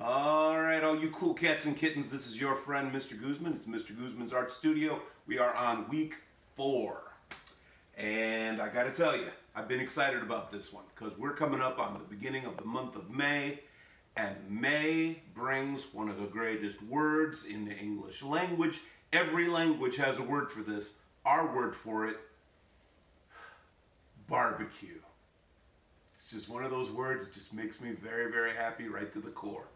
All right, all you cool cats and kittens, this is your friend, Mr. Guzman. It's Mr. Guzman's Art Studio. We are on week 4. And I got to tell you, I've been excited about this one because we're coming up on the beginning of the month of May. And May brings one of the greatest words in the English language. Every language has a word for this. Our word for it, barbecue. It's just one of those words that just makes me very, very happy right to the core.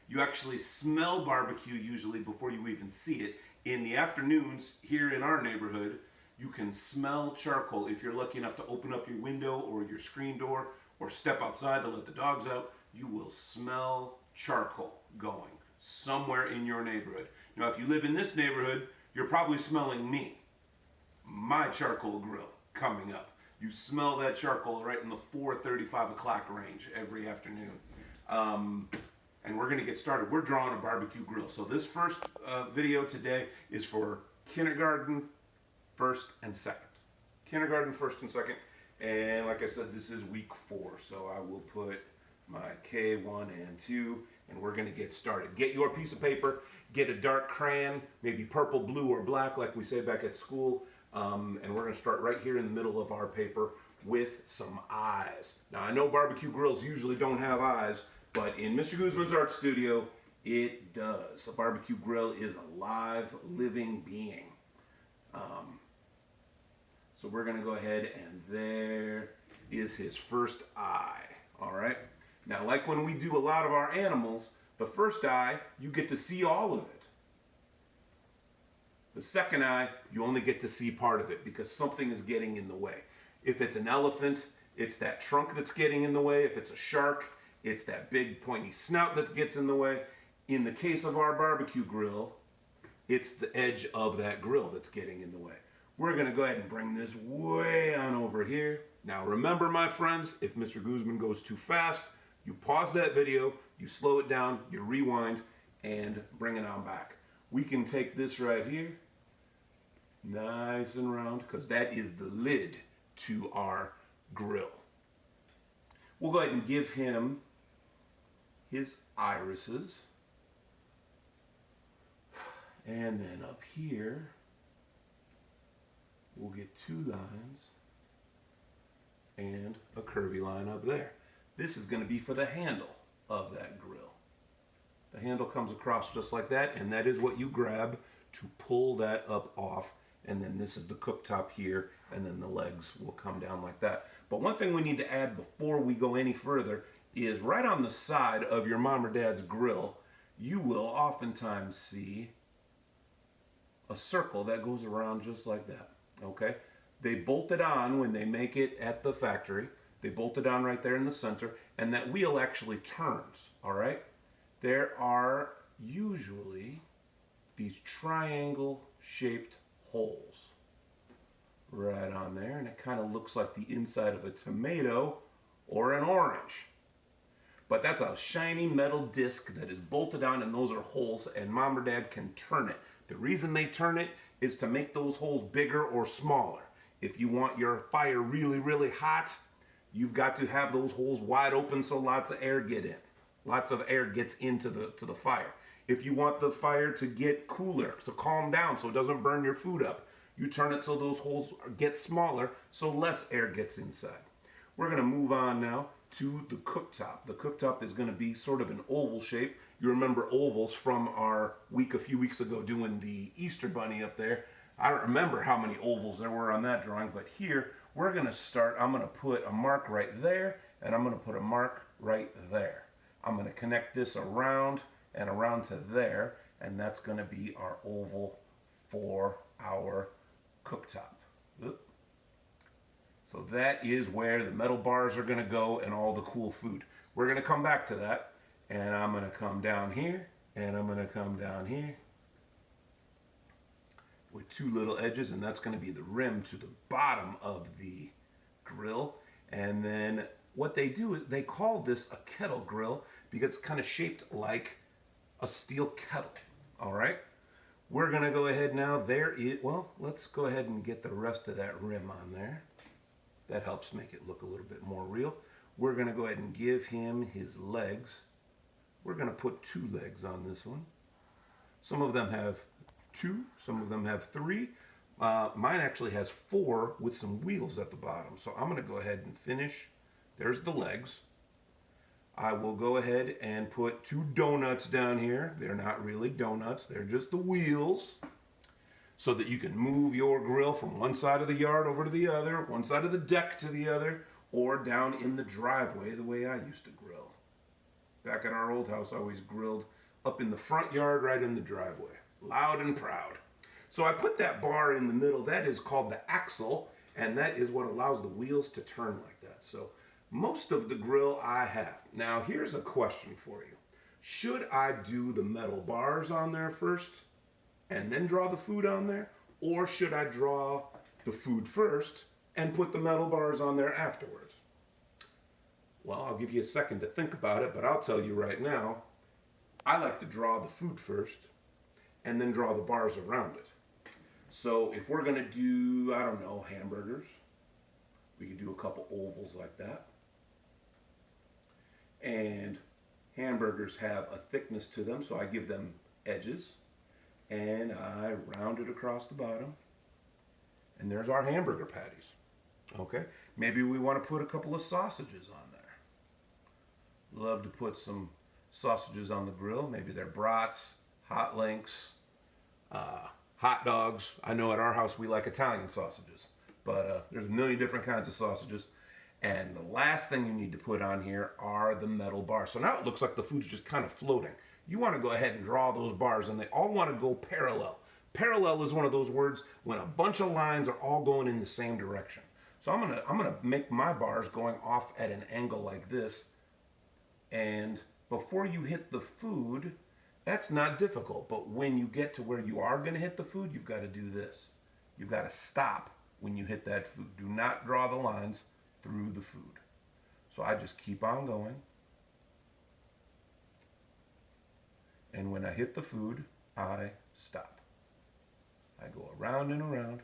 You actually smell barbecue usually before you even see it. In the afternoons here in our neighborhood, you can smell charcoal. If you're lucky enough to open up your window or your screen door or step outside to let the dogs out, you will smell charcoal going somewhere in your neighborhood. Now, if you live in this neighborhood, you're probably smelling me, my charcoal grill coming up. You smell that charcoal right in the 4:30, 5 o'clock range every afternoon. And we're going to get started. We're drawing a barbecue grill. So this first video today is for kindergarten, first and second. Kindergarten, first and second. And like I said, this is week 4. So I will put my K-1 and 2, and we're going to get started. Get your piece of paper, get a dark crayon, maybe purple, blue, or black like we say back at school. And we're going to start right here in the middle of our paper with some eyes. Now, I know barbecue grills usually don't have eyes, but in Mr. Guzman's Art Studio, it does. A barbecue grill is a live, living being. So we're going to go ahead, and there is his first eye. All right? Now, like when we do a lot of our animals, the first eye, you get to see all of it. The second eye, you only get to see part of it because something is getting in the way. If it's an elephant, it's that trunk that's getting in the way. If it's a shark, it's that big pointy snout that gets in the way. In the case of our barbecue grill, it's the edge of that grill that's getting in the way. We're going to go ahead and bring this way on over here. Now remember, my friends, if Mr. Guzman goes too fast, you pause that video, you slow it down, you rewind, and bring it on back. We can take this right here, nice and round, because that is the lid to our grill. We'll go ahead and give him his irises. And then up here, we'll get 2 lines and a curvy line up there. This is going to be for the handle of that grill. The handle comes across just like that, and that is what you grab to pull that up off. And then this is the cooktop here, and then the legs will come down like that. But one thing we need to add before we go any further is right on the side of your mom or dad's grill, you will oftentimes see a circle that goes around just like that, okay? They bolt it on when they make it at the factory. They bolt it on right there in the center, and that wheel actually turns, all right? There are usually these triangle-shaped holes right on there, and it kind of looks like the inside of a tomato or an orange. But that's a shiny metal disc that is bolted on, and those are holes, and mom or dad can turn it. The reason they turn it is to make those holes bigger or smaller. If you want your fire really, really hot, you've got to have those holes wide open so lots of air get in. Lots of air gets into the fire. If you want the fire to get cooler, so calm down so it doesn't burn your food up, you turn it so those holes get smaller so less air gets inside. We're going to move on now to the cooktop. The cooktop is going to be sort of an oval shape. You remember ovals from our week a few weeks ago doing the Easter bunny up there. I don't remember how many ovals there were on that drawing, but here we're going to start. I'm going to put a mark right there, and I'm going to put a mark right there. I'm going to connect this around and around to there, and that's going to be our oval for our cooktop. So that is where the metal bars are going to go and all the cool food. We're going to come back to that, and I'm going to come down here, and I'm going to come down here with 2 little edges, and that's going to be the rim to the bottom of the grill. And then what they do is they call this a kettle grill because it's kind of shaped like a steel kettle. All right, we're going to go ahead now. Well, let's go ahead and get the rest of that rim on there. That helps make it look a little bit more real. We're going to go ahead and give him his legs we're going to put 2 legs on this one. Some of them have 2, some of them have 3. Mine actually has 4 with some wheels at the bottom. So I'm going to go ahead and finish. There's the legs. I will go ahead and put 2 donuts down here. They're not really donuts, they're just the wheels, so that you can move your grill from one side of the yard over to the other, one side of the deck to the other, or down in the driveway the way I used to grill. Back at our old house, I always grilled up in the front yard, right in the driveway. Loud and proud. So I put that bar in the middle. That is called the axle, and that is what allows the wheels to turn like that. So most of the grill I have. Now here's a question for you. Should I do the metal bars on there first and then draw the food on there? Or should I draw the food first and put the metal bars on there afterwards? Well, I'll give you a second to think about it, but I'll tell you right now, I like to draw the food first and then draw the bars around it. So if we're going to do, I don't know, hamburgers, we could do a couple ovals like that. And hamburgers have a thickness to them, so I give them edges. And I round it across the bottom. And there's our hamburger patties. Okay, maybe we want to put a couple of sausages on there. Love to put some sausages on the grill. Maybe they're brats, hot links, hot dogs. I know at our house we like Italian sausages, but there's a million different kinds of sausages. And the last thing you need to put on here are the metal bars. So now it looks like the food's just kind of floating. You want to go ahead and draw those bars, and they all want to go parallel. Parallel is one of those words when a bunch of lines are all going in the same direction. So I'm gonna make my bars going off at an angle like this. And before you hit the food, that's not difficult. But when you get to where you are going to hit the food, you've got to do this. You've got to stop when you hit that food. Do not draw the lines through the food. So I just keep on going. And when I hit the food, I stop. I go around and around.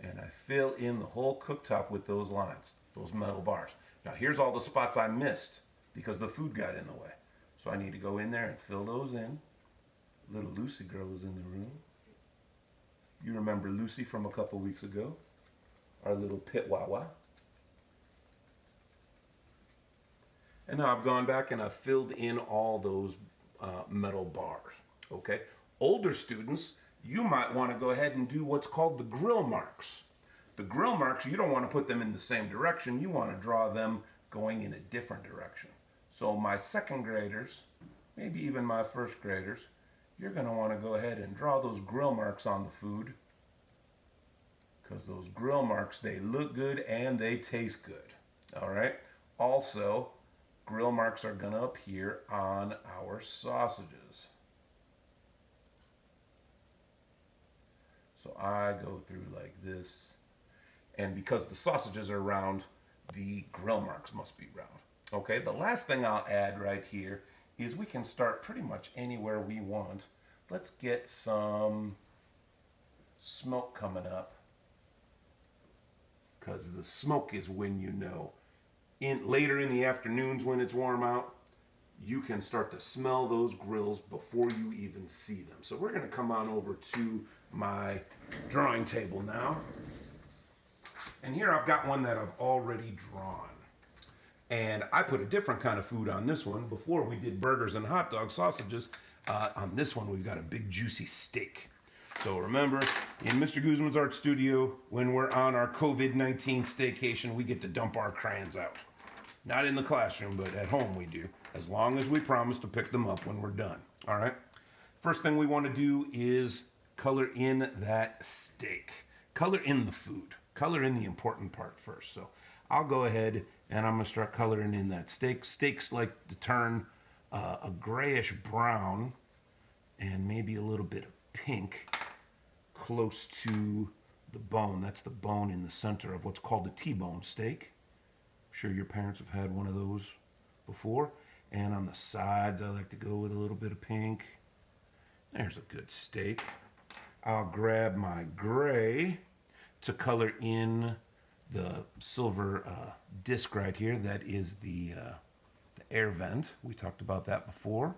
And I fill in the whole cooktop with those lines, those metal bars. Now here's all the spots I missed because the food got in the way. So I need to go in there and fill those in. Little Lucy girl is in the room. You remember Lucy from a couple weeks ago? Our little pit wawa. And now I've gone back and I've filled in all those metal bars. Okay. Older students, you might want to go ahead and do what's called the grill marks. The grill marks, you don't want to put them in the same direction. You want to draw them going in a different direction. So my second graders, maybe even my first graders, you're going to want to go ahead and draw those grill marks on the food, because those grill marks, they look good and they taste good. All right. Also, grill marks are going to appear on our sausages. So I go through like this. And because the sausages are round, the grill marks must be round. Okay, the last thing I'll add right here is we can start pretty much anywhere we want. Let's get some smoke coming up, because the smoke is when you know. Later in the afternoons when it's warm out, you can start to smell those grills before you even see them. So we're going to come on over to my drawing table now. And here I've got one that I've already drawn. And I put a different kind of food on this one. Before we did burgers and hot dog sausages. On this one we've got a big juicy steak. So remember, in Mr. Guzman's art studio, when we're on our COVID-19 staycation, we get to dump our crayons out. Not in the classroom, but at home we do, as long as we promise to pick them up when we're done. All right? First thing we want to do is color in that steak. Color in the food. Color in the important part first. So I'll go ahead and I'm going to start coloring in that steak. Steaks like to turn a grayish brown and maybe a little bit of pink close to the bone. That's the bone in the center of what's called a T-bone steak. I'm sure your parents have had one of those before. And on the sides, I like to go with a little bit of pink. There's a good steak. I'll grab my gray to color in the silver disc right here. That is the the air vent. We talked about that before.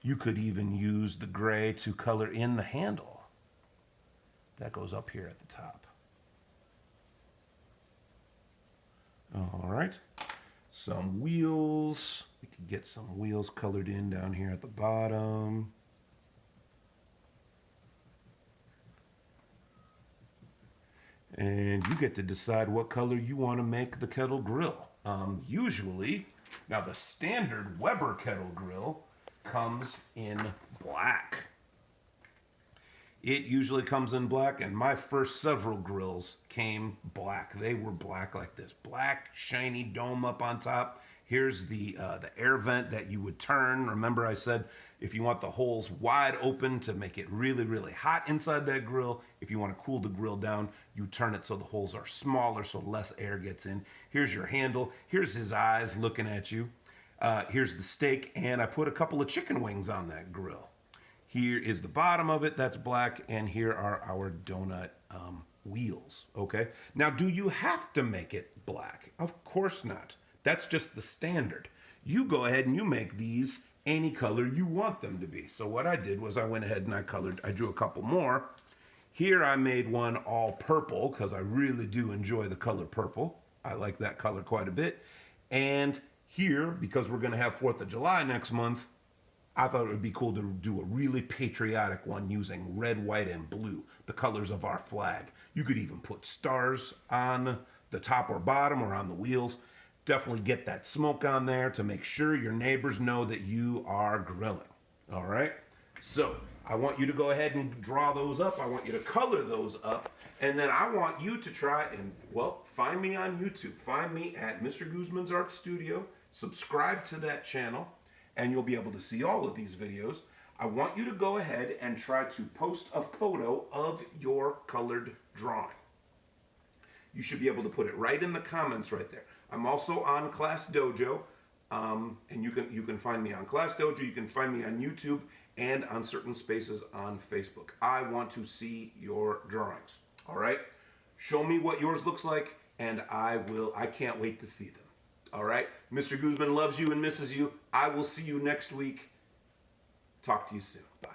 You could even use the gray to color in the handle. That goes up here at the top. All right. Some wheels. We could get some wheels colored in down here at the bottom. And you get to decide what color you want to make the kettle grill. Usually, now the standard Weber kettle grill comes in black. It usually comes in black, and my first several grills came black. They were black like this. Black, shiny dome up on top. Here's the air vent that you would turn. Remember I said if you want the holes wide open to make it really, really hot inside that grill, if you want to cool the grill down, you turn it so the holes are smaller so less air gets in. Here's your handle. Here's his eyes looking at you. Here's the steak, and I put a couple of chicken wings on that grill. Here is the bottom of it, that's black, and here are our donut wheels, okay? Now, do you have to make it black? Of course not. That's just the standard. You go ahead and you make these any color you want them to be. So what I did was I went ahead and I drew a couple more. Here I made one all purple because I really do enjoy the color purple. I like that color quite a bit. And here, because we're gonna have 4th of July next month, I thought it would be cool to do a really patriotic one using red, white, and blue, the colors of our flag. You could even put stars on the top or bottom or on the wheels. Definitely get that smoke on there to make sure your neighbors know that you are grilling. All right? So I want you to go ahead and draw those up. I want you to color those up. And then I want you to try and, well, find me on YouTube. Find me at Mr. Guzman's Art Studio. Subscribe to that channel, and you'll be able to see all of these videos. I want you to go ahead and try to post a photo of your colored drawing. You should be able to put it right in the comments right there. I'm also on Class Dojo, and you can find me on Class Dojo. You can find me on YouTube and on certain spaces on Facebook. I want to see your drawings. All right? Show me what yours looks like, and I can't wait to see them. All right? Mr. Guzman loves you and misses you. I will see you next week. Talk to you soon. Bye.